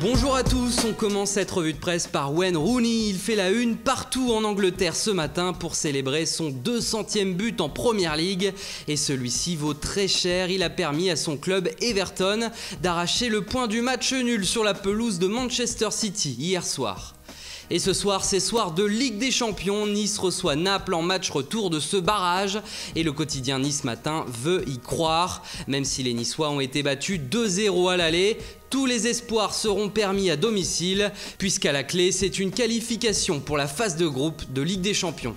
Bonjour à tous, on commence cette revue de presse par Wayne Rooney. Il fait la une partout en Angleterre ce matin pour célébrer son 200e but en Premier League. Et celui-ci vaut très cher, il a permis à son club Everton d'arracher le point du match nul sur la pelouse de Manchester City hier soir. Et ce soir, c'est soir de Ligue des Champions. Nice reçoit Naples en match retour de ce barrage. Et le quotidien Nice Matin veut y croire. Même si les Niçois ont été battus 2-0 à l'aller, tous les espoirs seront permis à domicile, puisqu'à la clé, c'est une qualification pour la phase de groupe de Ligue des Champions.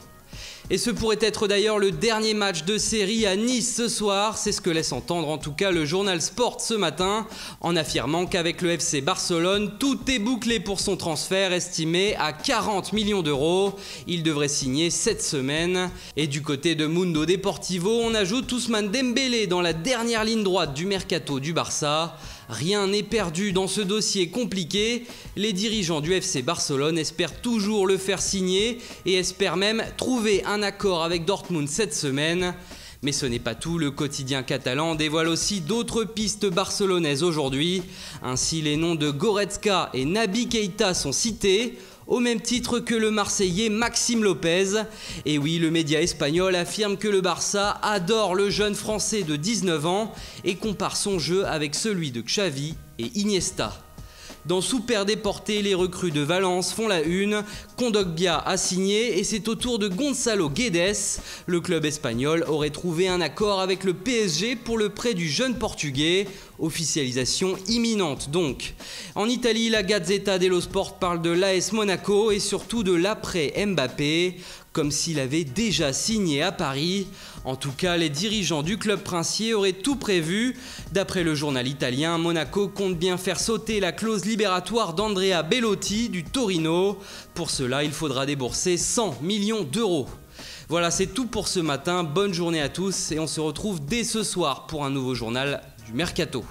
Et ce pourrait être d'ailleurs le dernier match de série à Nice ce soir, c'est ce que laisse entendre en tout cas le journal Sport ce matin, en affirmant qu'avec le FC Barcelone, tout est bouclé pour son transfert estimé à 40 millions d'euros. Il devrait signer cette semaine. Et du côté de Mundo Deportivo, on ajoute Ousmane Dembélé dans la dernière ligne droite du mercato du Barça. Rien n'est perdu dans ce dossier compliqué. Les dirigeants du FC Barcelone espèrent toujours le faire signer et espèrent même trouver un accord avec Dortmund cette semaine. Mais ce n'est pas tout, le quotidien catalan dévoile aussi d'autres pistes barcelonaises aujourd'hui. Ainsi, les noms de Goretzka et Naby Keita sont cités, au même titre que le Marseillais Maxime Lopez. Et oui, le média espagnol affirme que le Barça adore le jeune Français de 19 ans et compare son jeu avec celui de Xavi et Iniesta. Dans Super Deporté, les recrues de Valence font la une. Kondogbia a signé et c'est au tour de Gonzalo Guedes. Le club espagnol aurait trouvé un accord avec le PSG pour le prêt du jeune portugais. Officialisation imminente donc. En Italie, la Gazzetta dello Sport parle de l'AS Monaco et surtout de l'après Mbappé, comme s'il avait déjà signé à Paris. En tout cas, les dirigeants du club princier auraient tout prévu. D'après le journal italien, Monaco compte bien faire sauter la clause libératoire d'Andrea Bellotti du Torino. Pour cela, il faudra débourser 100 millions d'euros. Voilà, c'est tout pour ce matin. Bonne journée à tous et on se retrouve dès ce soir pour un nouveau journal du Mercato.